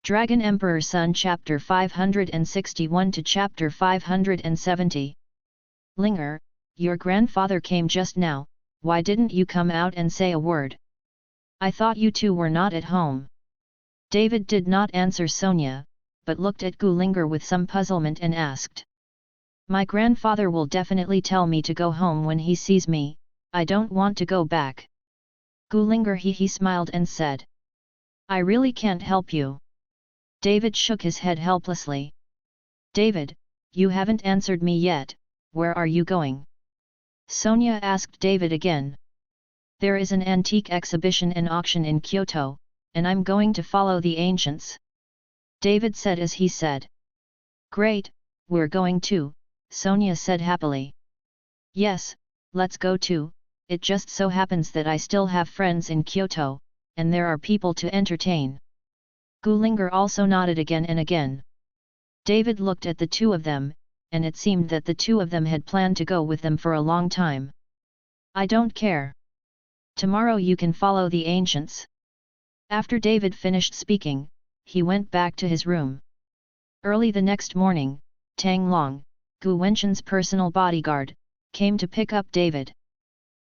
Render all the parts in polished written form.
Dragon Emperor's Son Chapter 561 to Chapter 570. Linger, your grandfather came just now, why didn't you come out and say a word? I thought you two were not at home. David did not answer Sonia, but looked at Gu Linger with some puzzlement and asked. My grandfather will definitely tell me to go home when he sees me, I don't want to go back. Gu Linger he smiled and said. I really can't help you. David shook his head helplessly. David, you haven't answered me yet, where are you going? Sonia asked David again. There is an antique exhibition and auction in Kyoto, and I'm going to follow the ancients. David said as he said. Great, we're going too, Sonia said happily. Yes, let's go too, it just so happens that I still have friends in Kyoto, and there are people to entertain. Gu Linger also nodded again and again. David looked at the two of them, and it seemed that the two of them had planned to go with them for a long time. I don't care. Tomorrow you can follow the ancients. After David finished speaking, he went back to his room. Early the next morning, Tang Long, Gu Wenchun's personal bodyguard, came to pick up David.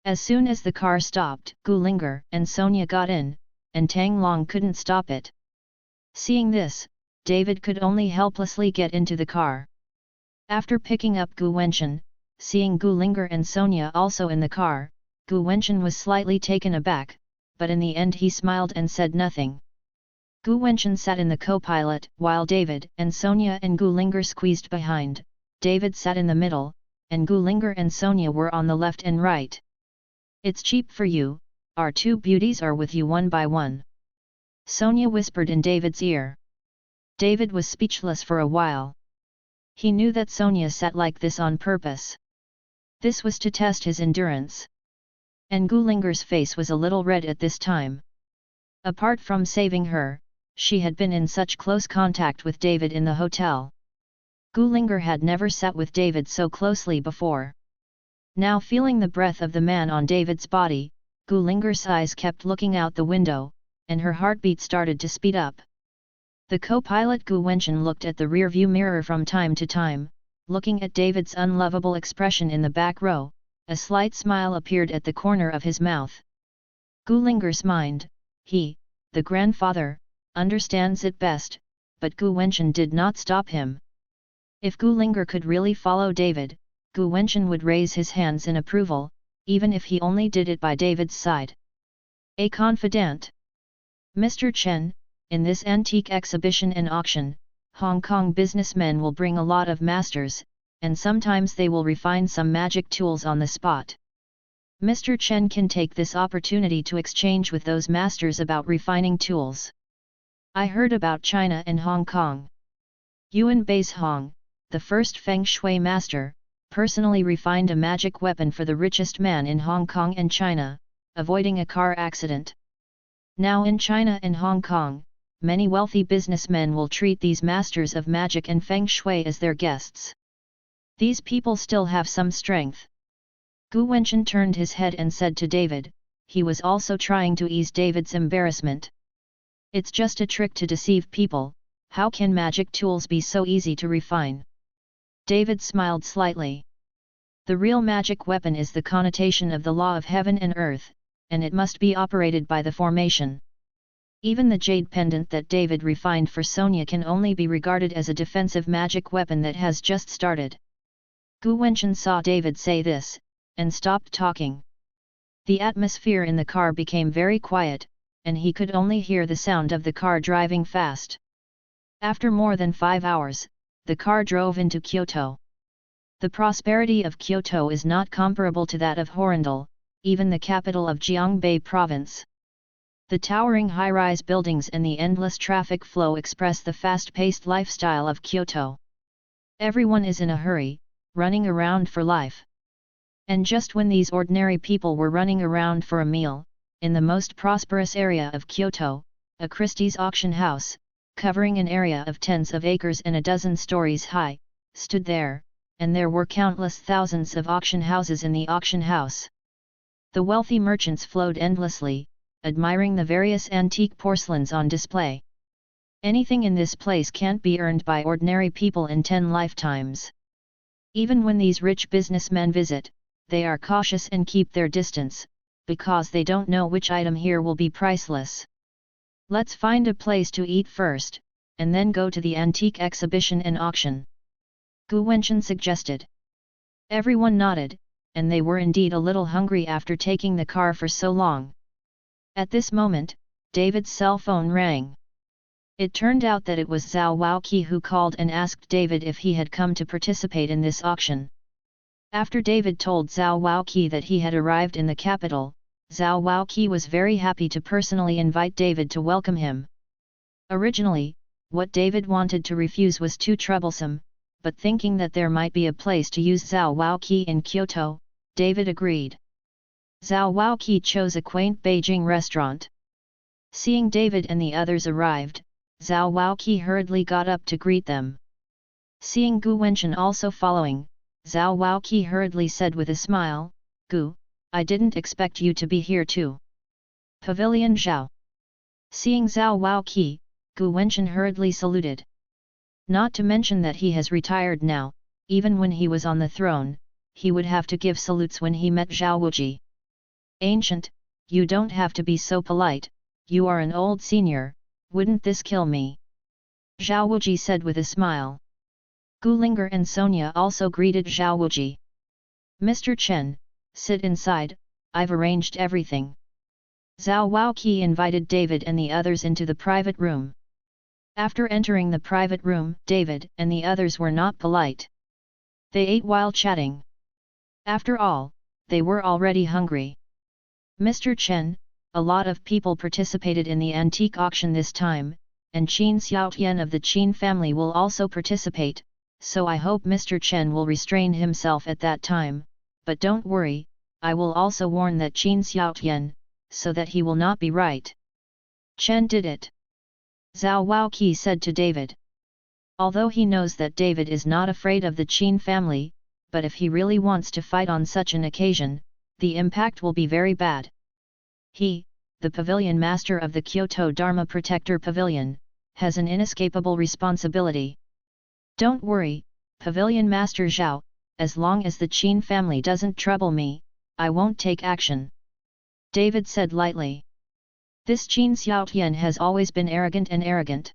As soon as the car stopped, Gu Linger and Sonia got in, and Tang Long couldn't stop it. Seeing this, David could only helplessly get into the car. After picking up Gu Wenchun, seeing Gu Linger and Sonia also in the car, Gu Wenchun was slightly taken aback, but in the end he smiled and said nothing. Gu Wenchun sat in the co-pilot, while David and Sonia and Gu Linger squeezed behind. David sat in the middle, and Gu Linger and Sonia were on the left and right. It's cheap for you, our two beauties are with you one by one. Sonia whispered in David's ear. David was speechless for a while. He knew that Sonia sat like this on purpose. This was to test his endurance. And Gu Linger's face was a little red at this time. Apart from saving her, she had been in such close contact with David in the hotel. Gu Linger had never sat with David so closely before. Now feeling the breath of the man on David's body, Gu Linger's eyes kept looking out the window, and her heartbeat started to speed up. The co-pilot Gu Wenchun looked at the rear-view mirror from time to time, looking at David's unlovable expression in the back row, a slight smile appeared at the corner of his mouth. Gu Linger's mind, he, the grandfather, understands it best, but Gu Wenchun did not stop him. If Gu Linger could really follow David, Gu Wenchun would raise his hands in approval, even if he only did it by David's side. A confidant. Mr. Chen, in this antique exhibition and auction, Hong Kong businessmen will bring a lot of masters, and sometimes they will refine some magic tools on the spot. Mr. Chen can take this opportunity to exchange with those masters about refining tools. I heard about China and Hong Kong. Yuan Baizhong, the first Feng Shui master, personally refined a magic weapon for the richest man in Hong Kong and China, avoiding a car accident. Now in China and Hong Kong, many wealthy businessmen will treat these masters of magic and Feng Shui as their guests. These people still have some strength. Gu Wenchun turned his head and said to David, he was also trying to ease David's embarrassment. It's just a trick to deceive people, how can magic tools be so easy to refine? David smiled slightly. The real magic weapon is the connotation of the law of heaven and earth, and it must be operated by the formation. Even the jade pendant that David refined for Sonia can only be regarded as a defensive magic weapon that has just started. Gu Wenchun saw David say this, and stopped talking. The atmosphere in the car became very quiet, and he could only hear the sound of the car driving fast. After more than 5 hours, the car drove into Kyoto. The prosperity of Kyoto is not comparable to that of Horindal, even the capital of Jiangbei province. The towering high-rise buildings and the endless traffic flow express the fast-paced lifestyle of Kyoto. Everyone is in a hurry, running around for life. And just when these ordinary people were running around for a meal, in the most prosperous area of Kyoto, a Christie's auction house, covering an area of tens of acres and a dozen stories high, stood there, and there were countless thousands of auction houses in the auction house. The wealthy merchants flowed endlessly, admiring the various antique porcelains on display. Anything in this place can't be earned by ordinary people in 10 lifetimes. Even when these rich businessmen visit, they are cautious and keep their distance, because they don't know which item here will be priceless. Let's find a place to eat first, and then go to the antique exhibition and auction. Gu Wenchen suggested. Everyone nodded, and they were indeed a little hungry after taking the car for so long. At this moment, David's cell phone rang. It turned out that it was Zhao Waoqi who called and asked David if he had come to participate in this auction. After David told Zhao Waoqi that he had arrived in the capital, Zhao Waoqi was very happy to personally invite David to welcome him. Originally, what David wanted to refuse was too troublesome, but thinking that there might be a place to use Zhao Waoqi in Kyoto, David agreed. Zhao Waoqi chose a quaint Beijing restaurant. Seeing David and the others arrived, Zhao Waoqi hurriedly got up to greet them. Seeing Gu Wenchen also following, Zhao Waoqi hurriedly said with a smile, "Gu, I didn't expect you to be here too." Pavilion Zhao. Seeing Zhao Waoqi, Gu Wenchen hurriedly saluted. Not to mention that he has retired now, even when he was on the throne, he would have to give salutes when he met Zhao Wuji. "Ancient, you don't have to be so polite, you are an old senior, wouldn't this kill me?" Zhao Wuji said with a smile. Gu Linger and Sonia also greeted Zhao Wuji. "Mr. Chen, sit inside, I've arranged everything." Zhao Waoqi invited David and the others into the private room. After entering the private room, David and the others were not polite. They ate while chatting. After all, they were already hungry. "Mr. Chen, a lot of people participated in the antique auction this time, and Qin Xiaotian of the Qin family will also participate, so I hope Mr. Chen will restrain himself at that time, but don't worry, I will also warn that Qin Xiaotian, so that he will not be right." "Chen did it," Zhao Waoqi said to David. Although he knows that David is not afraid of the Qin family, but if he really wants to fight on such an occasion, the impact will be very bad. He, the pavilion master of the Kyoto Dharma Protector Pavilion, has an inescapable responsibility. "Don't worry, Pavilion Master Zhao, as long as the Qin family doesn't trouble me, I won't take action," David said lightly. "This Qin Xiaotian has always been arrogant.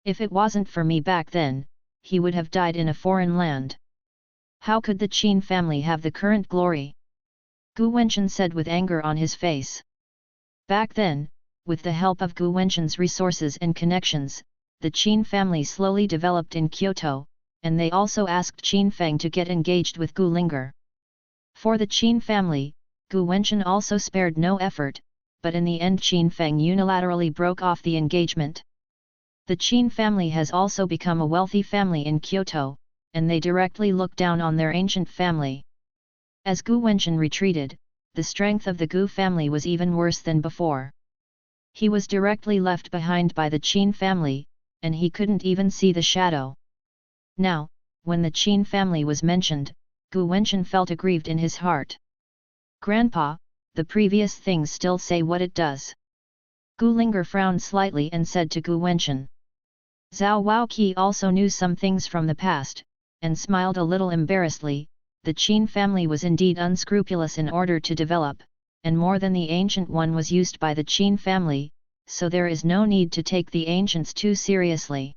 If it wasn't for me back then, he would have died in a foreign land. How could the Qin family have the current glory?" Gu Wenchen said with anger on his face. Back then, with the help of Gu Wenchen's resources and connections, the Qin family slowly developed in Kyoto, and they also asked Qin Feng to get engaged with Gu Linger. For the Qin family, Gu Wenchen also spared no effort, but in the end Qin Feng unilaterally broke off the engagement. The Qin family has also become a wealthy family in Kyoto, and they directly look down on their ancient family. As Gu Wenchen retreated, the strength of the Gu family was even worse than before. He was directly left behind by the Qin family, and he couldn't even see the shadow. Now, when the Qin family was mentioned, Gu Wenchen felt aggrieved in his heart. "Grandpa, the previous things still say what it does." Gu Linger frowned slightly and said to Gu Wenchen. Zhao Waoqi also knew some things from the past, and smiled a little embarrassedly. The Qin family was indeed unscrupulous in order to develop, and more than the ancient one was used by the Qin family, so there is no need to take the ancients too seriously.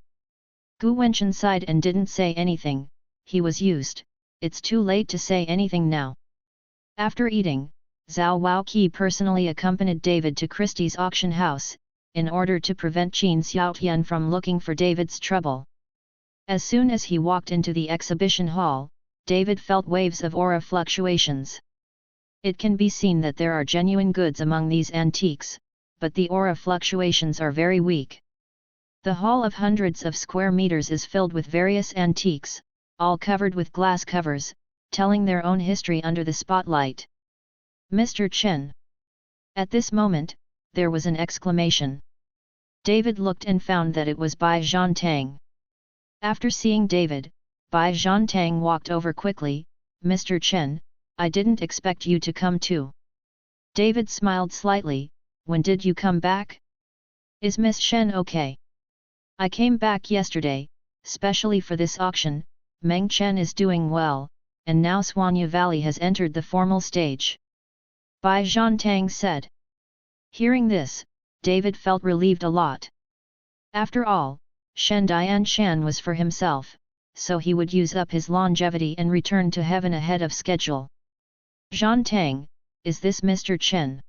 Gu Wenchen sighed and didn't say anything. He was used, it's too late to say anything now. After eating, Zhao Waoqi personally accompanied David to Christie's auction house, in order to prevent Qin Xiaotian from looking for David's trouble. As soon as he walked into the exhibition hall, David felt waves of aura fluctuations. It can be seen that there are genuine goods among these antiques, but the aura fluctuations are very weak. The hall of hundreds of square meters is filled with various antiques, all covered with glass covers, telling their own history under the spotlight. "Mr. Chen!" At this moment, there was an exclamation. David looked and found that it was Bai Zhantang. After seeing David, Bai Zhantang walked over quickly. "Mr. Chen, I didn't expect you to come too." David smiled slightly. "When did you come back? Is Miss Shen okay?" I came back yesterday, specially for this auction. Meng Chen is doing well, and now Suanya Valley has entered the formal stage. Bai Zhantang said. Hearing this, David felt relieved a lot. After all, Shen Dianshan was for himself, so he would use up his longevity and return to heaven ahead of schedule. Zhantang, is this Mr. Chen?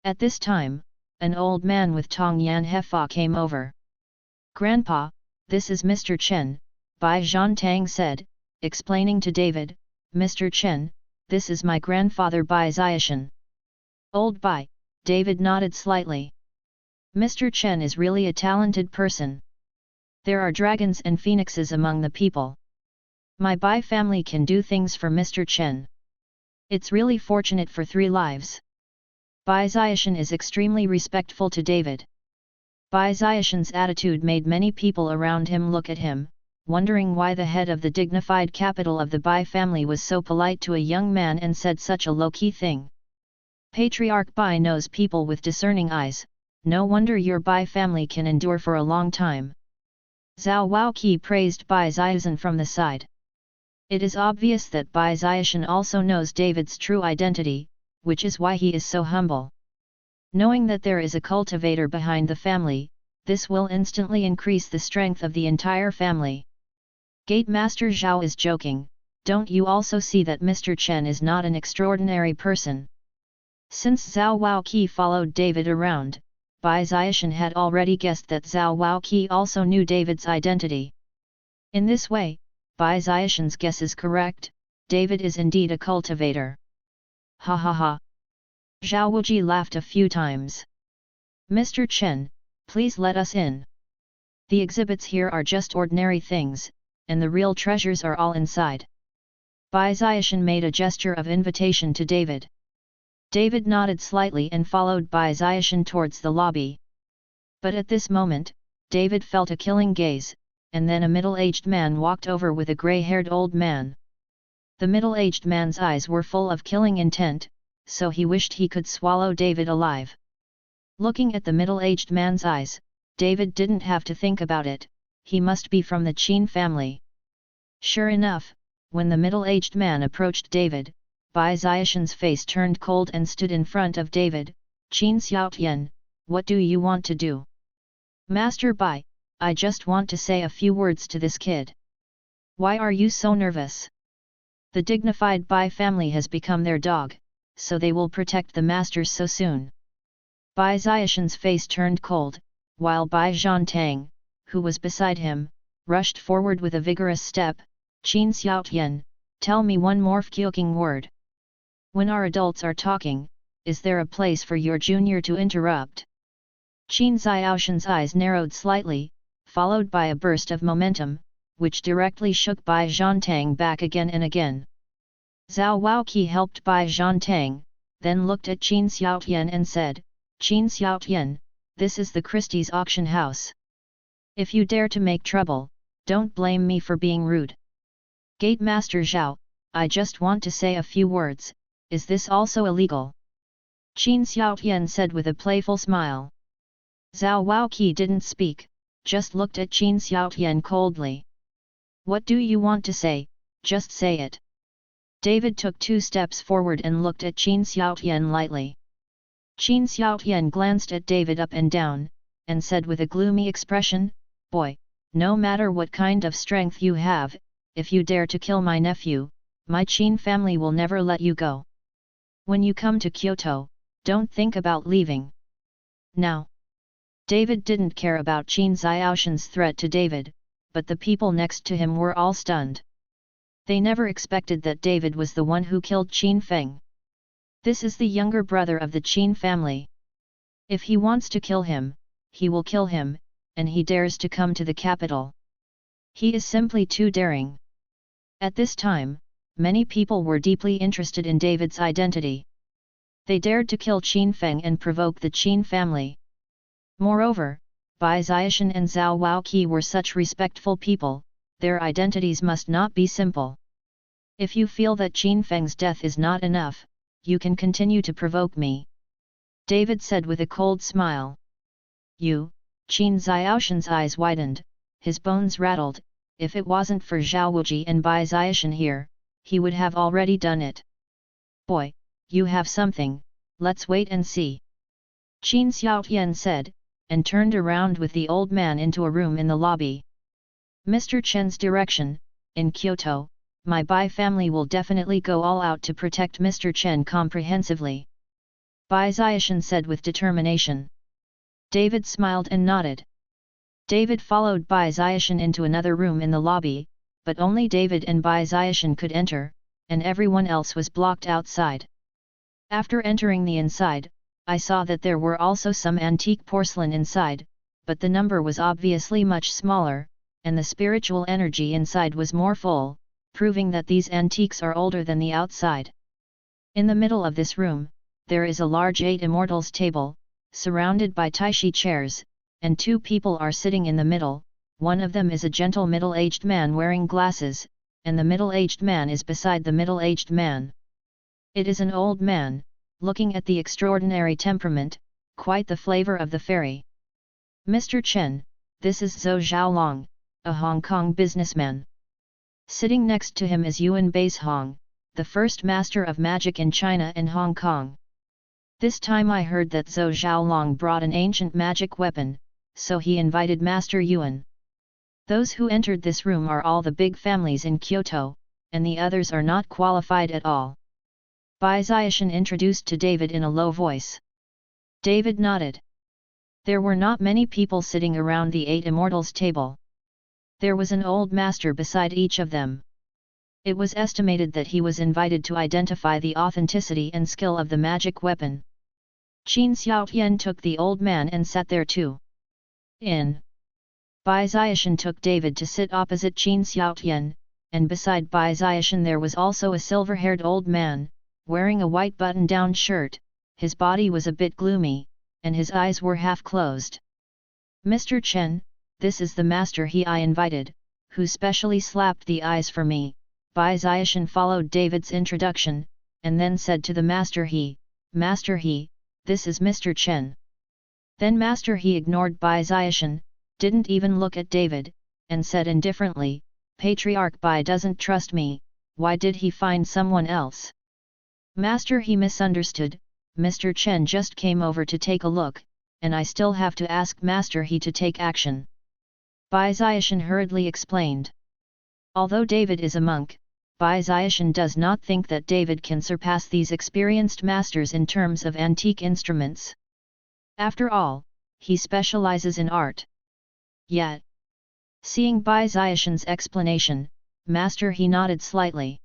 At this time, an old man with Tongyan Hefa came over. Grandpa, this is Mr. Chen, Bai Zhantang said, explaining to David, Mr. Chen, this is my grandfather Bai Xiashan. Old Bai, David nodded slightly. Mr. Chen is really a talented person. There are dragons and phoenixes among the people. My Bai family can do things for Mr. Chen. It's really fortunate for 3 lives. Bai Xiashan is extremely respectful to David. Bai Xiashan's attitude made many people around him look at him, wondering why the head of the dignified capital of the Bai family was so polite to a young man and said such a low-key thing. Patriarch Bai knows people with discerning eyes, no wonder your Bai family can endure for a long time. Zhao Waoqi praised Bai Xiashan from the side. It is obvious that Bai Xiashan also knows David's true identity, which is why he is so humble. Knowing that there is a cultivator behind the family, this will instantly increase the strength of the entire family. Gate Master Zhao is joking, don't you also see that Mr. Chen is not an extraordinary person? Since Zhao Waoqi followed David around, Bai Xiashan had already guessed that Zhao Waoqi also knew David's identity. In this way, Bai Xiashan's guess is correct, David is indeed a cultivator. Ha ha ha. Zhao Wuji laughed a few times. Mr. Chen, please let us in. The exhibits here are just ordinary things, and the real treasures are all inside. Bai Xiashan made a gesture of invitation to David. David nodded slightly and followed Bai Xiashan towards the lobby. But at this moment, David felt a killing gaze, and then a middle-aged man walked over with a grey-haired old man. The middle-aged man's eyes were full of killing intent, so he wished he could swallow David alive. Looking at the middle-aged man's eyes, David didn't have to think about it, he must be from the Qin family. Sure enough, when the middle-aged man approached David, Bai Xiashan's face turned cold and stood in front of David. Qin Xiaotian, what do you want to do? Master Bai, I just want to say a few words to this kid. Why are you so nervous? The dignified Bai family has become their dog, so they will protect the masters so soon. Bai Xiashan's face turned cold, while Bai Zhantang, who was beside him, rushed forward with a vigorous step. Qin Xiaotian, tell me one more Fukyoking word. When our adults are talking, is there a place for your junior to interrupt? Qin Xiaoshan's eyes narrowed slightly, followed by a burst of momentum, which directly shook Bai Zhantang back again and again. Zhao Waoqi helped Bai Zhantang, then looked at Qin Xiaotian and said, Qin Xiaotian, this is the Christie's auction house. If you dare to make trouble, don't blame me for being rude. Gate Master Zhao, I just want to say a few words, is this also illegal? Qin Xiaotian said with a playful smile. Zhao Waoqi didn't speak, just looked at Qin Xiaotian coldly. What do you want to say, just say it. David took 2 steps forward and looked at Qin Xiaotian lightly. Qin Xiaotian glanced at David up and down, and said with a gloomy expression, Boy, no matter what kind of strength you have, if you dare to kill my nephew, my Qin family will never let you go. When you come to Kyoto, don't think about leaving. Now. David didn't care about Qin Xiaoshan's threat to David, but the people next to him were all stunned. They never expected that David was the one who killed Qin Feng. This is the younger brother of the Qin family. If he wants to kill him, he will kill him, and he dares to come to the capital. He is simply too daring. At this time, many people were deeply interested in David's identity. They dared to kill Qin Feng and provoke the Qin family. Moreover, Bai Xiashan and Zhao Waoqi were such respectful people, their identities must not be simple. If you feel that Qin Feng's death is not enough, you can continue to provoke me. David said with a cold smile. You, Qin Xiaoshan's eyes widened, his bones rattled. If it wasn't for Zhao Wuji and Bai Xiaoshan here, he would have already done it. Boy, you have something, let's wait and see. Qin Xiaotian said, and turned around with the old man into a room in the lobby. Mr. Chen's direction, in Kyoto, my Bai family will definitely go all out to protect Mr. Chen comprehensively. Bai Xiaoshan said with determination. David smiled and nodded. David followed Bai Xiaoshan into another room in the lobby, but only David and Bai Xiaoshan could enter, and everyone else was blocked outside. After entering the inside, I saw that there were also some antique porcelain inside, but the number was obviously much smaller, and the spiritual energy inside was more full, proving that these antiques are older than the outside. In the middle of this room, there is a large 8 immortals table, surrounded by Taishi chairs, and 2 people are sitting in the middle. One of them is a gentle middle-aged man wearing glasses, and the middle-aged man is beside the middle-aged man. It is an old man, looking at the extraordinary temperament, quite the flavor of the fairy. Mr. Chen, this is Zhou Zhaolong, a Hong Kong businessman. Sitting next to him is Yuan Baishong, the first master of magic in China and Hong Kong. This time I heard that Zhou Zhaolong brought an ancient magic weapon, so he invited Master Yuan. Those who entered this room are all the big families in Kyoto, and the others are not qualified at all. Bai Xiaoshan introduced to David in a low voice. David nodded. There were not many people sitting around the 8 immortals table. There was an old master beside each of them. It was estimated that he was invited to identify the authenticity and skill of the magic weapon. Qin Xiaotian took the old man and sat there too. Bai Xiaoshan took David to sit opposite Qin Xiaotian, and beside Bai Xiaoshan there was also a silver-haired old man, wearing a white button-down shirt. His body was a bit gloomy, and his eyes were half closed. Mr. Chen, this is the master I invited, who specially slapped the eyes for me. Bai Xiaoshan followed David's introduction, and then said to the Master He, this is Mr. Chen. Then Master He ignored Bai Xiaoshan, didn't even look at David, and said indifferently, Patriarch Bai doesn't trust me, why did he find someone else? Master He misunderstood, Mr. Chen just came over to take a look, and I still have to ask Master He to take action. Bai Xiaoshan hurriedly explained. Although David is a monk, Bai Xiaoshan does not think that David can surpass these experienced masters in terms of antique instruments. After all, he specializes in art. Yet, seeing Bai Xiaoshan's explanation, Master He nodded slightly.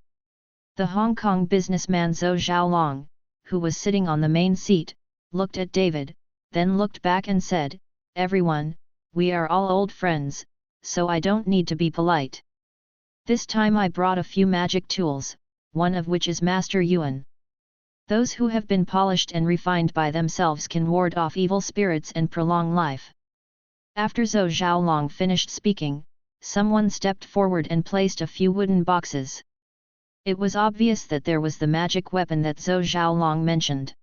The Hong Kong businessman Zhou Zhaolong, who was sitting on the main seat, looked at David, then looked back and said, Everyone, we are all old friends, so I don't need to be polite. This time I brought a few magic tools, one of which is Master Yuan. Those who have been polished and refined by themselves can ward off evil spirits and prolong life. After Zhou Zhaolong finished speaking, someone stepped forward and placed a few wooden boxes. It was obvious that there was the magic weapon that Zhou Zhaolong mentioned.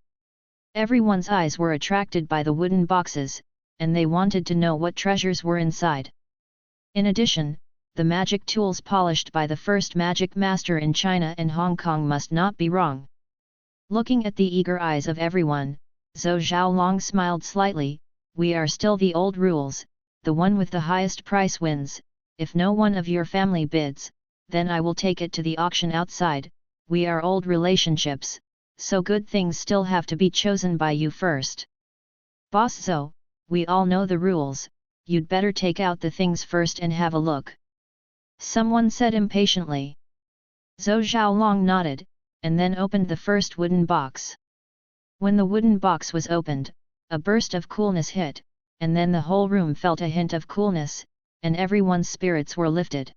Everyone's eyes were attracted by the wooden boxes, and they wanted to know what treasures were inside. In addition, the magic tools polished by the first magic master in China and Hong Kong must not be wrong. Looking at the eager eyes of everyone, Zhou Zhaolong smiled slightly, we are still the old rules, the one with the highest price wins. If no one of your family bids, then I will take it to the auction outside. We are old relationships, so good things still have to be chosen by you first. Boss Zhou, we all know the rules, you'd better take out the things first and have a look. Someone said impatiently. Zhou Zhaolong nodded, and then opened the first wooden box. When the wooden box was opened, a burst of coolness hit, and then the whole room felt a hint of coolness, and everyone's spirits were lifted.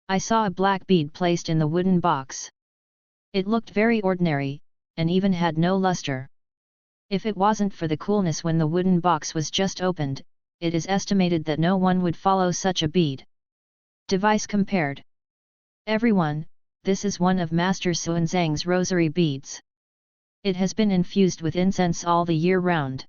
I saw a black bead placed in the wooden box. It looked very ordinary, and even had no luster. If it wasn't for the coolness when the wooden box was just opened, it is estimated that no one would follow such a bead. Device compared. Everyone, this is one of Master Xuanzang's rosary beads. It has been infused with incense all the year round.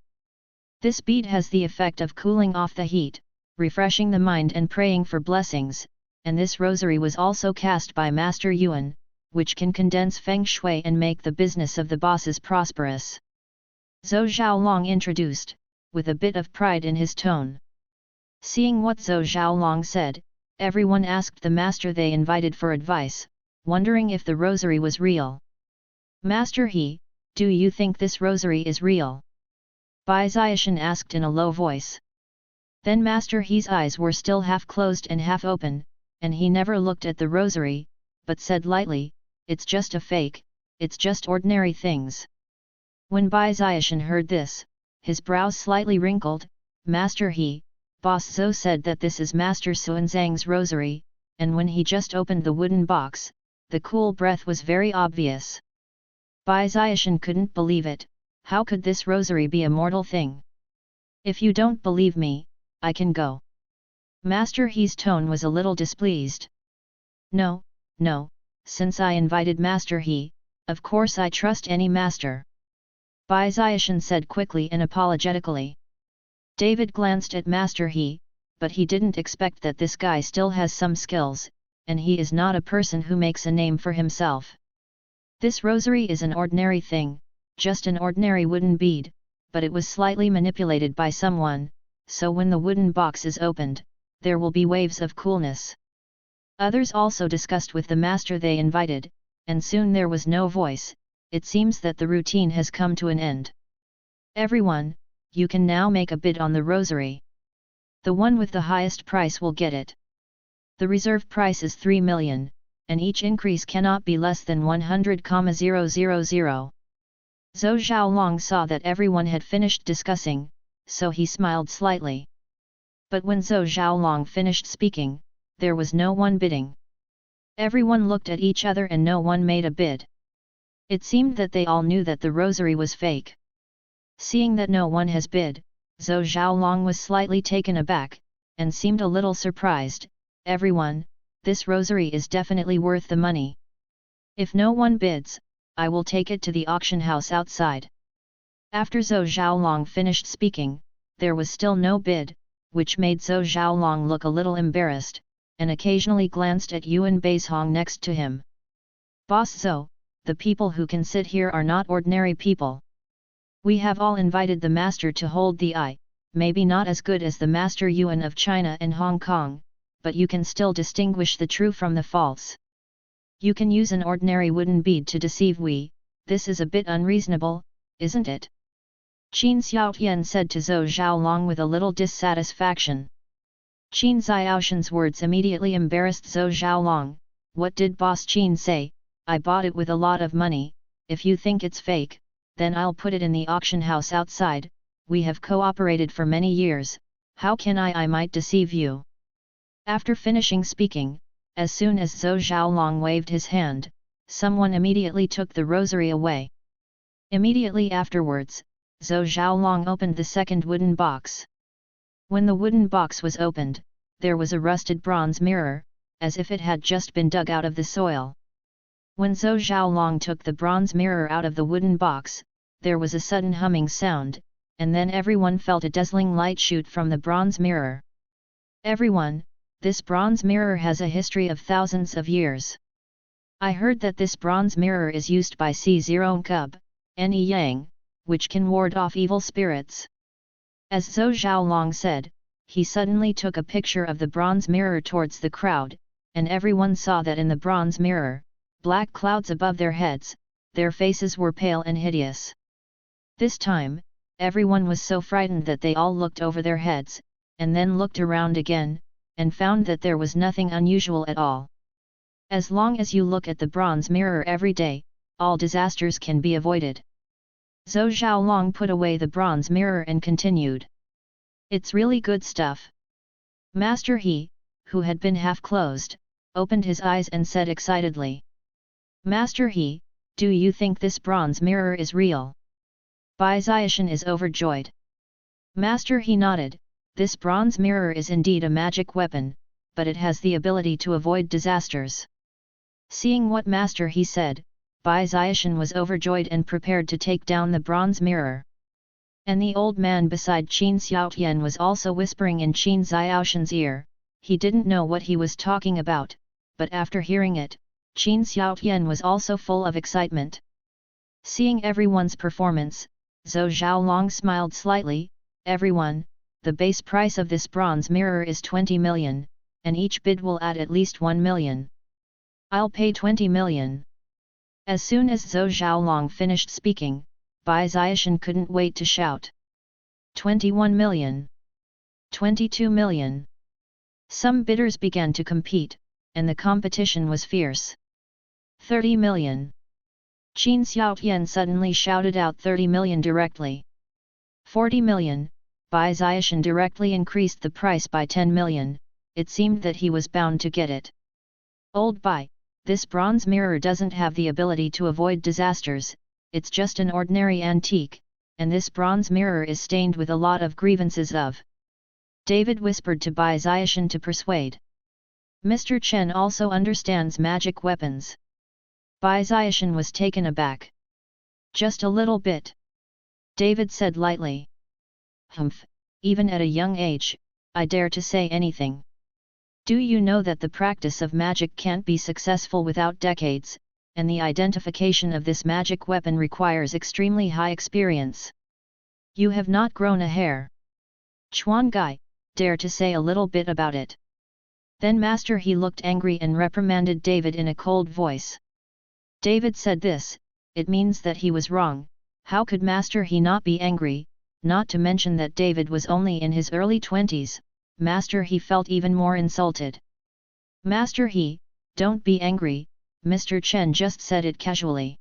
This bead has the effect of cooling off the heat, refreshing the mind and praying for blessings, and this rosary was also cast by Master Yuan, which can condense feng shui and make the business of the bosses prosperous. Zhou Xiaolong introduced, with a bit of pride in his tone. Seeing what Zhou Xiaolong said, everyone asked the master they invited for advice, wondering if the rosary was real. Master He, do you think this rosary is real? Bai Ziashan asked in a low voice. Then Master He's eyes were still half closed and half open, and he never looked at the rosary, but said lightly, "It's just a fake, it's just ordinary things." When Bai Ziashan heard this, his brows slightly wrinkled. Master He, Boss Zhou said that this is Master Xuanzang's rosary, and when he just opened the wooden box, the cool breath was very obvious. Bai Ziashan couldn't believe it. How could this rosary be a mortal thing? If you don't believe me, I can go. Master He's tone was a little displeased. No, since I invited Master He, of course I trust any master. Bai Ziashan said quickly and apologetically. David glanced at Master He, but he didn't expect that this guy still has some skills, and he is not a person who makes a name for himself. This rosary is an ordinary thing, just an ordinary wooden bead, but it was slightly manipulated by someone, so when the wooden box is opened, there will be waves of coolness. Others also discussed with the master they invited, and soon there was no voice. It seems that the routine has come to an end. Everyone, you can now make a bid on the rosary. The one with the highest price will get it. The reserve price is 3 million, and each increase cannot be less than 100,000. Zhou Xiaolong saw that everyone had finished discussing, so he smiled slightly. But when Zhou Xiaolong finished speaking, there was no one bidding. Everyone looked at each other and no one made a bid. It seemed that they all knew that the rosary was fake. Seeing that no one has bid, Zhou Xiaolong was slightly taken aback, and seemed a little surprised. Everyone, this rosary is definitely worth the money. If no one bids, I will take it to the auction house outside. After Zhou Xiaolong finished speaking, there was still no bid, which made Zhou Xiaolong look a little embarrassed, and occasionally glanced at Yuan Baizhong next to him. Boss Zhou, the people who can sit here are not ordinary people. We have all invited the master to hold the eye, maybe not as good as the Master Yuan of China and Hong Kong, but you can still distinguish the true from the false. You can use an ordinary wooden bead to deceive we, this is a bit unreasonable, isn't it? Qin Xiaotian said to Zhou Xiaolong with a little dissatisfaction. Qin Xiaoshan's words immediately embarrassed Zhou Xiaolong. What did Boss Qin say? I bought it with a lot of money. If you think it's fake, then I'll put it in the auction house outside. We have cooperated for many years, how can I might deceive you? After finishing speaking, as soon as Zhou Xiaolong waved his hand, someone immediately took the rosary away. Immediately afterwards, Zhou Xiaolong opened the second wooden box. When the wooden box was opened, there was a rusted bronze mirror, as if it had just been dug out of the soil. When Zhou Xiaolong took the bronze mirror out of the wooden box, there was a sudden humming sound, and then everyone felt a dazzling light shoot from the bronze mirror. Everyone, this bronze mirror has a history of thousands of years. I heard that this bronze mirror is used by C0 Cub, Ni Yang, which can ward off evil spirits. As Zhou Xiaolong said, he suddenly took a picture of the bronze mirror towards the crowd, and everyone saw that in the bronze mirror, black clouds above their heads, their faces were pale and hideous. This time, everyone was so frightened that they all looked over their heads, and then looked around again, and found that there was nothing unusual at all. As long as you look at the bronze mirror every day, all disasters can be avoided. Zhou Xiaolong put away the bronze mirror and continued. It's really good stuff. Master He, who had been half closed, opened his eyes and said excitedly. Master He, do you think this bronze mirror is real? Bai Ziashan is overjoyed. Master He nodded. This bronze mirror is indeed a magic weapon, but it has the ability to avoid disasters. Seeing what Master He said, Bai Ziashan was overjoyed and prepared to take down the bronze mirror. And the old man beside Qin Xiaotian was also whispering in Qin Xiaoshan's ear. He didn't know what he was talking about, but after hearing it, Qin Xiaotian was also full of excitement. Seeing everyone's performance, Zhou Zhaolong smiled slightly. Everyone, the base price of this bronze mirror is 20 million, and each bid will add at least 1 million. I'll pay 20 million. As soon as Zhou Zhaolong finished speaking, Bai Ziashan couldn't wait to shout. 21 million. 22 million. Some bidders began to compete, and the competition was fierce. 30 million. Qin Xiaotian suddenly shouted out 30 million directly. 40 million, Bai Ziashan directly increased the price by 10 million, it seemed that he was bound to get it. Old Bai, this bronze mirror doesn't have the ability to avoid disasters, it's just an ordinary antique, and this bronze mirror is stained with a lot of grievances of. David whispered to Bai Ziashan to persuade. Mr. Chen also understands magic weapons. Bai Ziashan was taken aback. Just a little bit. David said lightly. Humph, even at a young age, I dare to say anything. Do you know that the practice of magic can't be successful without decades, and the identification of this magic weapon requires extremely high experience? You have not grown a hair. Chuan Gai, dare to say a little bit about it. Then Master He looked angry and reprimanded David in a cold voice. David said this, it means that he was wrong. How could Master He not be angry? Not to mention that David was only in his early 20s, Master He felt even more insulted. Master He, don't be angry, Mr. Chen just said it casually.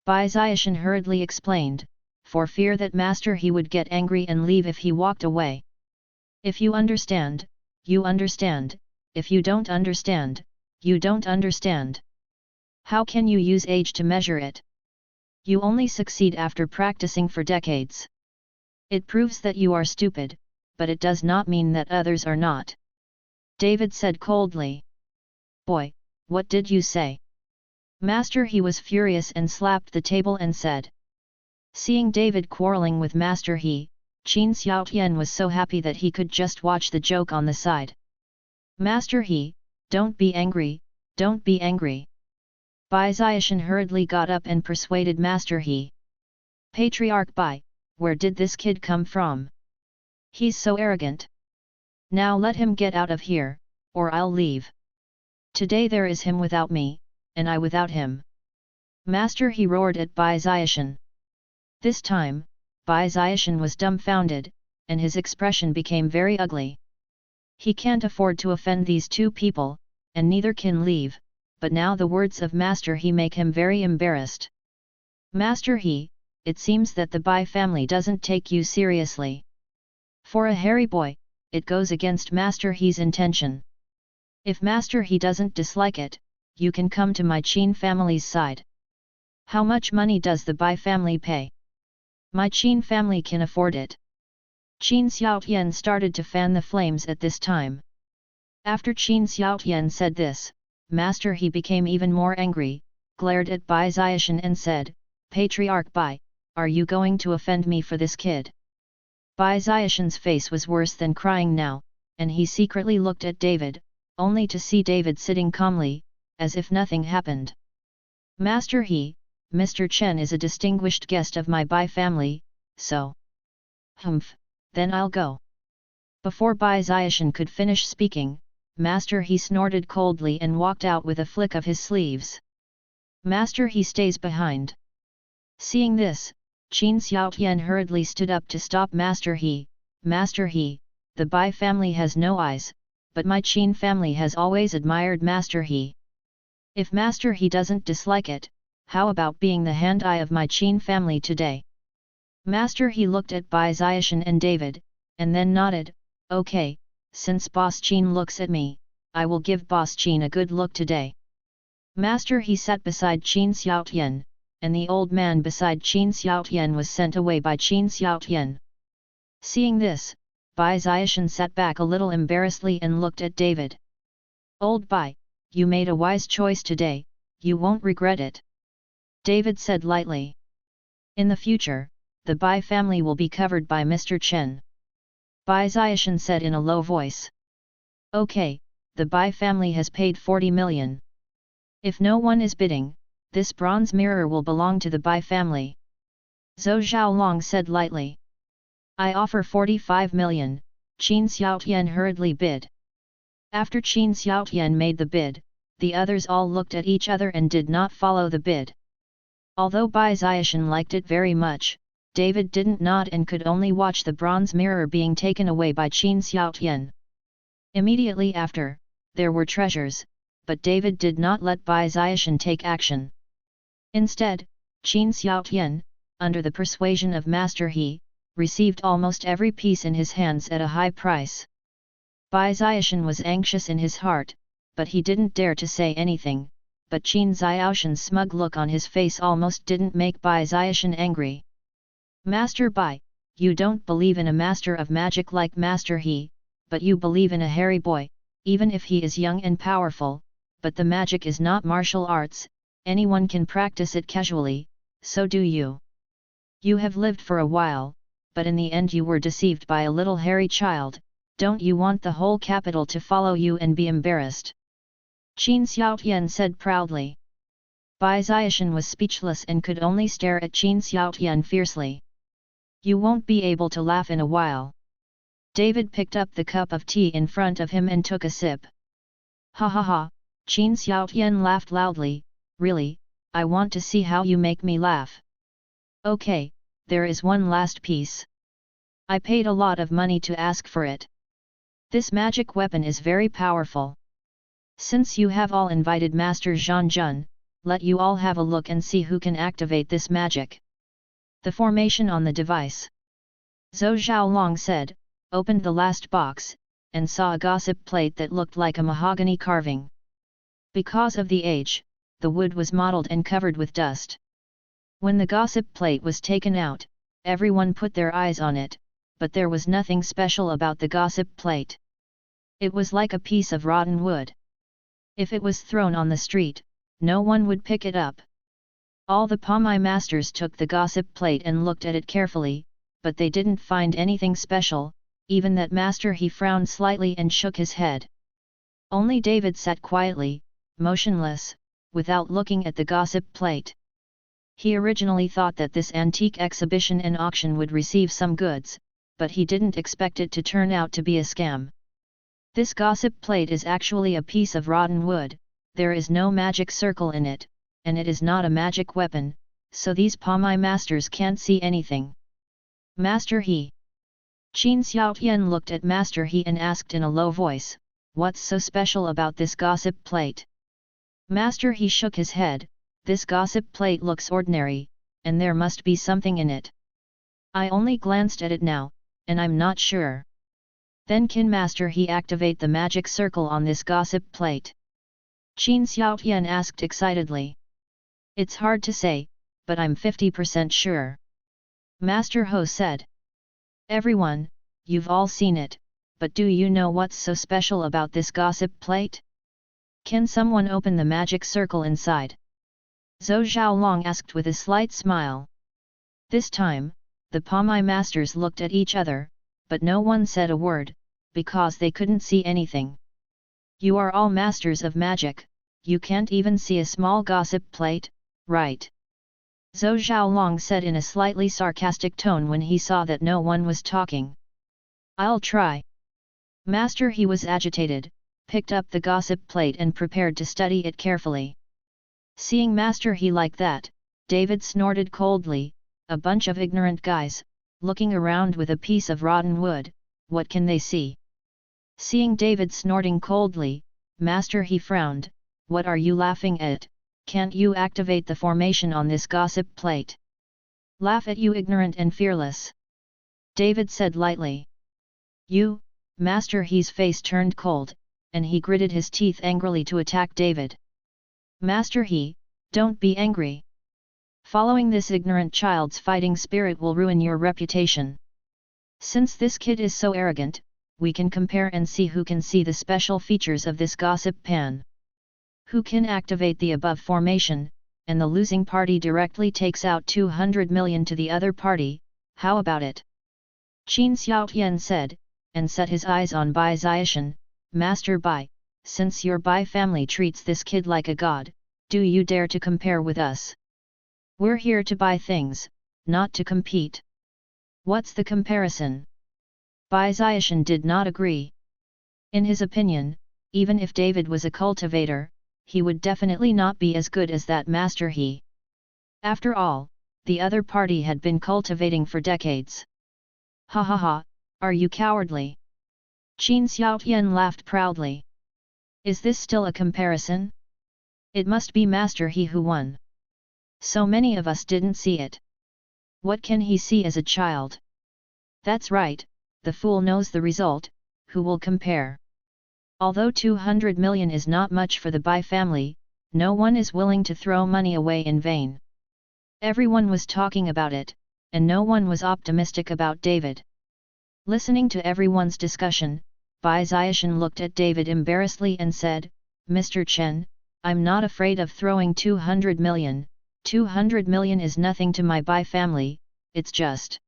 Bai Ziashan hurriedly explained, for fear that Master He would get angry and leave if he walked away. If you understand, you understand, if you don't understand, you don't understand. How can you use age to measure it? You only succeed after practicing for decades. It proves that you are stupid, but it does not mean that others are not. David said coldly. Boy, what did you say? Master He was furious and slapped the table and said. Seeing David quarreling with Master He, Qin Xiaotian was so happy that he could just watch the joke on the side. Master He, don't be angry, don't be angry. Bai Ziashan hurriedly got up and persuaded Master He. Patriarch Bai, where did this kid come from? He's so arrogant. Now let him get out of here, or I'll leave. Today there is him without me, and I without him. Master He roared at Bai Ziashan. This time, Bai Ziashan was dumbfounded, and his expression became very ugly. He can't afford to offend these two people, and neither can leave, but now the words of Master He make him very embarrassed. Master He, it seems that the Bai family doesn't take you seriously. For a hairy boy, it goes against Master He's intention. If Master He doesn't dislike it, you can come to my Qin family's side. How much money does the Bai family pay? My Qin family can afford it. Qin Xiaotian started to fan the flames at this time. After Qin Xiaotian said this, Master He became even more angry, glared at Bai Ziashan and said, Patriarch Bai, are you going to offend me for this kid? Bai Ziashan's face was worse than crying now, and he secretly looked at David, only to see David sitting calmly, as if nothing happened. Master He, Mr. Chen is a distinguished guest of my Bai family, so. Humph, then I'll go. Before Bai Ziashan could finish speaking, Master He snorted coldly and walked out with a flick of his sleeves. Master He stays behind. Seeing this, Qin Xiaotian hurriedly stood up to stop Master He. Master He, the Bai family has no eyes, but my Qin family has always admired Master He. If Master He doesn't dislike it, how about being the hand-eye of my Qin family today? Master He looked at Bai Ziashan and David, and then nodded, okay, since Boss Qin looks at me, I will give Boss Qin a good look today. Master He sat beside Qin Xiaotian, and the old man beside Qin Xiaotian was sent away by Qin Xiaotian. Seeing this, Bai Ziashan sat back a little embarrassedly and looked at David. Old Bai, you made a wise choice today, you won't regret it. David said lightly. In the future, the Bai family will be covered by Mr. Chen. Bai Ziashan said in a low voice. Okay, the Bai family has paid 40 million. If no one is bidding, this bronze mirror will belong to the Bai family. Zhou Xiaolong said lightly. I offer 45 million, Qin Xiaotian hurriedly bid. After Qin Xiaotian made the bid, the others all looked at each other and did not follow the bid. Although Bai Ziashan liked it very much, David didn't nod and could only watch the bronze mirror being taken away by Qin Xiaotian. Immediately after, there were treasures, but David did not let Bai Ziashan take action. Instead, Qin Xiaotian, under the persuasion of Master He, received almost every piece in his hands at a high price. Bai Ziashan was anxious in his heart, but he didn't dare to say anything, but Qin Xiaoshan's smug look on his face almost didn't make Bai Ziashan angry. Master Bai, you don't believe in a master of magic like Master He, but you believe in a hairy boy, even if he is young and powerful, but the magic is not martial arts, anyone can practice it casually, so do you. You have lived for a while, but in the end you were deceived by a little hairy child, don't you want the whole capital to follow you and be embarrassed? Qin Xiaotian said proudly. Bai Ziashan was speechless and could only stare at Qin Xiaotian fiercely. You won't be able to laugh in a while. David picked up the cup of tea in front of him and took a sip. Ha ha ha, Qin Xiaotian laughed loudly, really, I want to see how you make me laugh. Okay, there is one last piece. I paid a lot of money to ask for it. This magic weapon is very powerful. Since you have all invited Master Zhang Jun, let you all have a look and see who can activate this magic. The formation on the device. Zhou Xiaolong said, opened the last box, and saw a gossip plate that looked like a mahogany carving. Because of the age, the wood was mottled and covered with dust. When the gossip plate was taken out, everyone put their eyes on it, but there was nothing special about the gossip plate. It was like a piece of rotten wood. If it was thrown on the street, no one would pick it up. All the Pomai masters took the gossip plate and looked at it carefully, but they didn't find anything special, even that Master He frowned slightly and shook his head. Only David sat quietly, motionless, without looking at the gossip plate. He originally thought that this antique exhibition and auction would receive some goods, but he didn't expect it to turn out to be a scam. This gossip plate is actually a piece of rotten wood, there is no magic circle in it, and it is not a magic weapon, so these Pomai masters can't see anything. Master He. Qin Xiaotian looked at Master He and asked in a low voice, what's so special about this gossip plate? Master He shook his head, this gossip plate looks ordinary, and there must be something in it. I only glanced at it now, and I'm not sure. Then can Master He activate the magic circle on this gossip plate? Qin Xiaotian asked excitedly. It's hard to say, but I'm 50% sure. Master Ho said. Everyone, you've all seen it, but do you know what's so special about this gossip plate? Can someone open the magic circle inside? Zhou Xiaolong asked with a slight smile. This time, the Pomai masters looked at each other, but no one said a word, because they couldn't see anything. You are all masters of magic, you can't even see a small gossip plate, right? Zhou Xiaolong said in a slightly sarcastic tone when he saw that no one was talking. I'll try. Master He was agitated, picked up the gossip plate and prepared to study it carefully. Seeing Master He like that, David snorted coldly, a bunch of ignorant guys, looking around with a piece of rotten wood, what can they see? Seeing David snorting coldly, Master He frowned, what are you laughing at, can't you activate the formation on this gossip plate? Laugh at you ignorant and fearless. David said lightly. You, Master He's face turned cold, and he gritted his teeth angrily to attack David. Master He, don't be angry. Following this ignorant child's fighting spirit will ruin your reputation. Since this kid is so arrogant, we can compare and see who can see the special features of this gossip pan. Who can activate the above formation, and the losing party directly takes out 200 million to the other party, how about it? Qin Xiaotian said, and set his eyes on Bai Ziashan. Master Bai, since your Bai family treats this kid like a god, do you dare to compare with us? We're here to buy things, not to compete. What's the comparison? Bai Ziashan did not agree. In his opinion, even if David was a cultivator, he would definitely not be as good as that Master He. After all, the other party had been cultivating for decades. Ha ha ha, are you cowardly? Qin Xiaotian laughed proudly. Is this still a comparison? It must be Master He who won. So many of us didn't see it. What can he see as a child? That's right, the fool knows the result, who will compare? Although 200 million is not much for the Bai family, no one is willing to throw money away in vain. Everyone was talking about it, and no one was optimistic about David. Listening to everyone's discussion, Bai Ziashan looked at David embarrassedly and said, Mr. Chen, I'm not afraid of throwing 200 million, 200 million is nothing to my Bai family, it's just.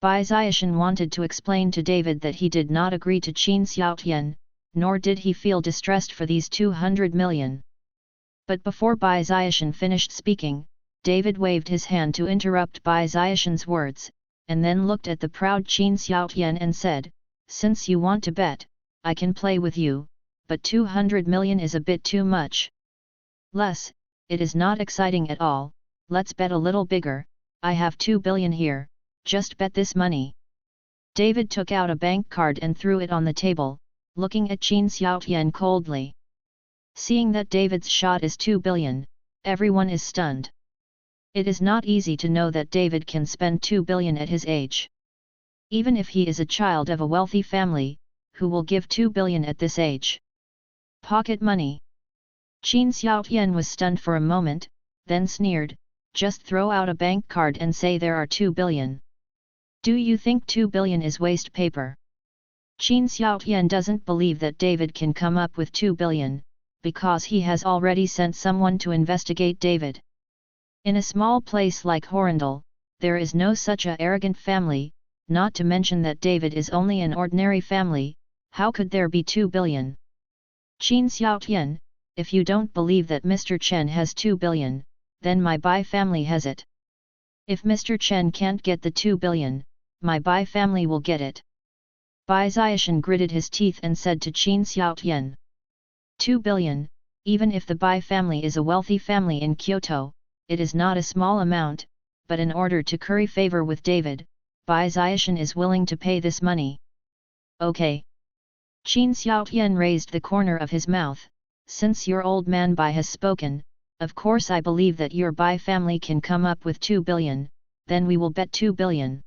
Bai Ziashan wanted to explain to David that he did not agree to Qin Xiaotian, nor did he feel distressed for these 200 million. But before Bai Ziashan finished speaking, David waved his hand to interrupt Bai Ziashan's words, and then looked at the proud Qin Xiaotian and said, Since you want to bet, I can play with you, but 200 million is a bit too much. Less, it is not exciting at all, let's bet a little bigger, I have 2 billion here, just bet this money. David took out a bank card and threw it on the table, looking at Qin Xiaotian coldly. Seeing that David's shot is 2 billion, everyone is stunned. It is not easy to know that David can spend 2 billion at his age. Even if he is a child of a wealthy family, who will give 2 billion at this age? Pocket money. Qin Xiaotian was stunned for a moment, then sneered, just throw out a bank card and say there are 2 billion. Do you think 2 billion is waste paper? Qin Xiaotian doesn't believe that David can come up with 2 billion, because he has already sent someone to investigate David. In a small place like Horindal, there is no such a arrogant family, not to mention that David is only an ordinary family, how could there be 2 billion? Qin Xiaotian, if you don't believe that Mr. Chen has 2 billion, then my Bai family has it. If Mr. Chen can't get the 2 billion, my Bai family will get it. Bai Ziashan gritted his teeth and said to Qin Xiaotian, 2 billion, even if the Bai family is a wealthy family in Kyoto, it is not a small amount, but in order to curry favor with David, Bai Ziashan is willing to pay this money. Okay. Qin Xiaotian raised the corner of his mouth, since your old man Bai has spoken, of course I believe that your Bai family can come up with 2 billion, then we will bet 2 billion.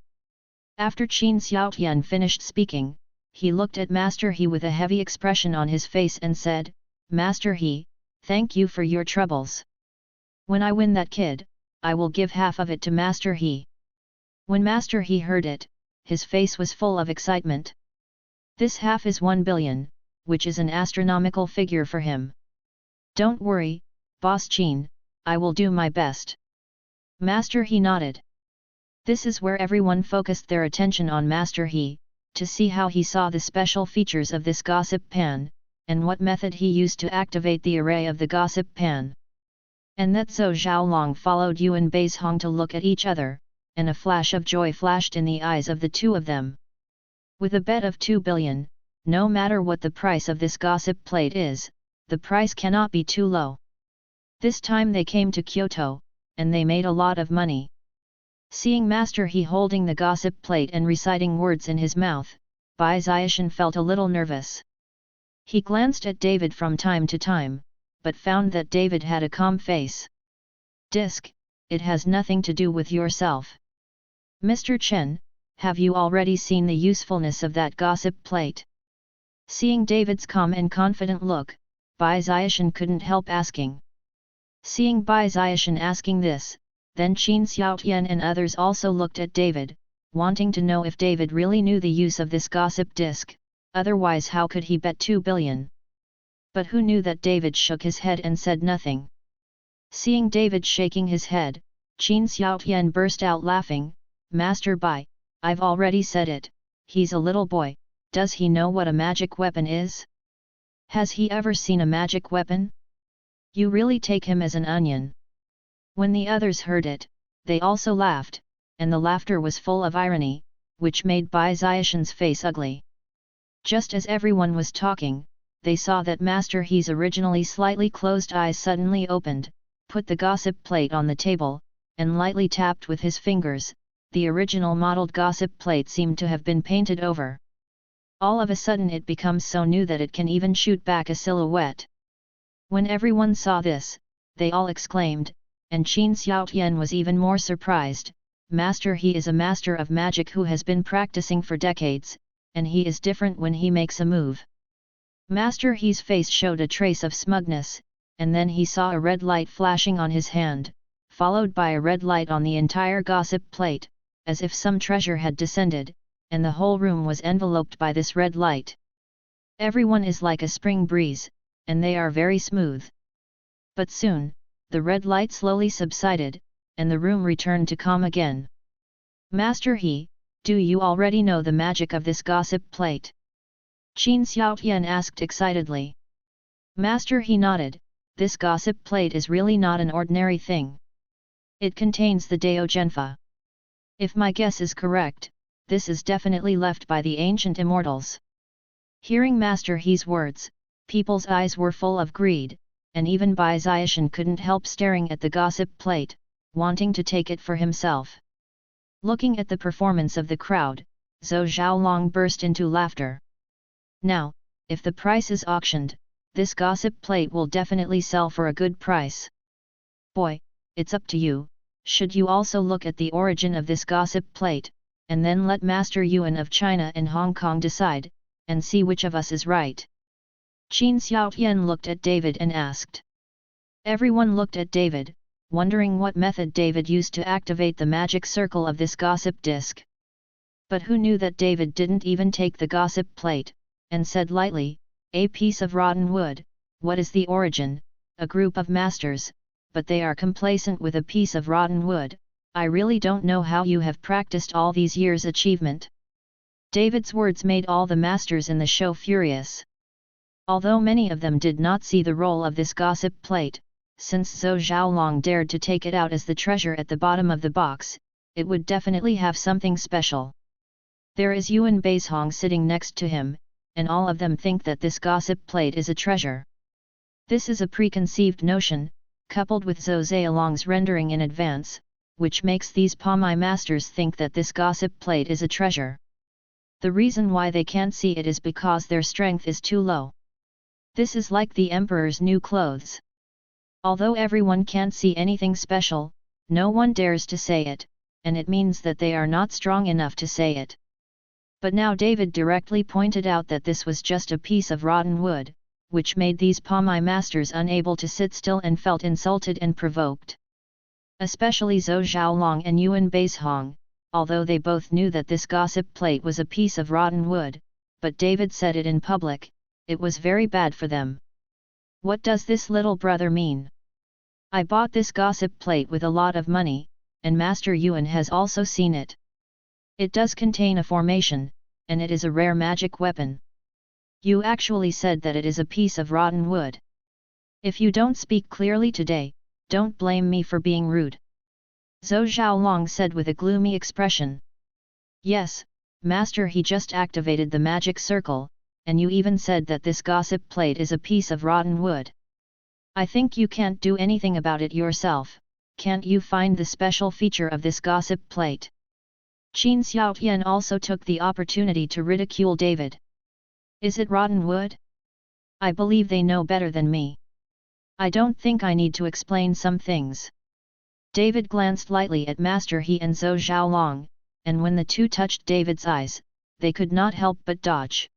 After Qin Xiaotian finished speaking, he looked at Master He with a heavy expression on his face and said, Master He, thank you for your troubles. When I win that kid, I will give half of it to Master He. When Master He heard it, his face was full of excitement. This half is 1 billion, which is an astronomical figure for him. Don't worry, Boss Qin, I will do my best. Master He nodded. This is where everyone focused their attention on Master He, to see how he saw the special features of this gossip pan, and what method he used to activate the array of the gossip pan. And that Zhou Zhaolong followed Yuan Baizhong to look at each other, and a flash of joy flashed in the eyes of the two of them. With a bet of 2 billion, no matter what the price of this gossip plate is, the price cannot be too low. This time they came to Kyoto, and they made a lot of money. Seeing Master He holding the gossip plate and reciting words in his mouth, Bai Ziashan felt a little nervous. He glanced at David from time to time, but found that David had a calm face. Disc, it has nothing to do with yourself. Mr. Chen, have you already seen the usefulness of that gossip plate? Seeing David's calm and confident look, Bai Ziashan couldn't help asking. Seeing Bai Ziashan asking this, then Qin Xiaotian and others also looked at David, wanting to know if David really knew the use of this gossip disc, otherwise how could he bet 2 billion? But who knew that David shook his head and said nothing? Seeing David shaking his head, Qin Xiaotian burst out laughing, Master Bai, I've already said it, he's a little boy, does he know what a magic weapon is? Has he ever seen a magic weapon? You really take him as an onion. When the others heard it, they also laughed, and the laughter was full of irony, which made Bai Ziashan's face ugly. Just as everyone was talking, they saw that Master He's originally slightly closed eyes suddenly opened, put the gossip plate on the table, and lightly tapped with his fingers. The original modeled gossip plate seemed to have been painted over. All of a sudden it becomes so new that it can even shoot back a silhouette. When everyone saw this, they all exclaimed, and Qin Xiaotian was even more surprised. Master He is a master of magic who has been practicing for decades, and he is different when he makes a move. Master He's face showed a trace of smugness, and then he saw a red light flashing on his hand, followed by a red light on the entire gossip plate, as if some treasure had descended, and the whole room was enveloped by this red light. Everyone is like a spring breeze, and they are very smooth. But soon, the red light slowly subsided, and the room returned to calm again. Master He, do you already know the magic of this gossip plate? Qin Xiaotian asked excitedly. Master He nodded, this gossip plate is really not an ordinary thing. It contains the Dao Genfa. If my guess is correct, this is definitely left by the ancient immortals. Hearing Master He's words, people's eyes were full of greed, and even Bai Ziashan couldn't help staring at the gossip plate, wanting to take it for himself. Looking at the performance of the crowd, Zhou Zhaolong burst into laughter. Now, if the price is auctioned, this gossip plate will definitely sell for a good price. Boy, it's up to you, should you also look at the origin of this gossip plate, and then let Master Yuan of China and Hong Kong decide, and see which of us is right. Qin Xiaotian looked at David and asked. Everyone looked at David, wondering what method David used to activate the magic circle of this gossip disc. But who knew that David didn't even take the gossip plate, and said lightly, a piece of rotten wood, what is the origin? A group of masters, but they are complacent with a piece of rotten wood. I really don't know how you have practiced all these years' achievement. David's words made all the masters in the show furious. Although many of them did not see the role of this gossip plate, since Zhou Zhaolong dared to take it out as the treasure at the bottom of the box, it would definitely have something special. There is Yuan Baishong sitting next to him, and all of them think that this gossip plate is a treasure. This is a preconceived notion, coupled with Zhou Zhaolong's rendering in advance, which makes these Pamai masters think that this gossip plate is a treasure. The reason why they can't see it is because their strength is too low. This is like the emperor's new clothes. Although everyone can't see anything special, no one dares to say it, and it means that they are not strong enough to say it. But now David directly pointed out that this was just a piece of rotten wood, which made these Pamai masters unable to sit still and felt insulted and provoked. Especially Zhou Zhaolong and Yuan Baishong, although they both knew that this gossip plate was a piece of rotten wood, but David said it in public, it was very bad for them. What does this little brother mean? I bought this gossip plate with a lot of money, and Master Yuan has also seen it. It does contain a formation, and it is a rare magic weapon. You actually said that it is a piece of rotten wood. If you don't speak clearly today, don't blame me for being rude. Zhou Zhaolong said with a gloomy expression. Yes, Master, he just activated the magic circle, and you even said that this gossip plate is a piece of rotten wood. I think you can't do anything about it yourself, can't you find the special feature of this gossip plate? Qin Xiaotian also took the opportunity to ridicule David. Is it rotten wood? I believe they know better than me. I don't think I need to explain some things. David glanced lightly at Master He and Zhou Zhaolong, and when the two touched David's eyes, they could not help but dodge.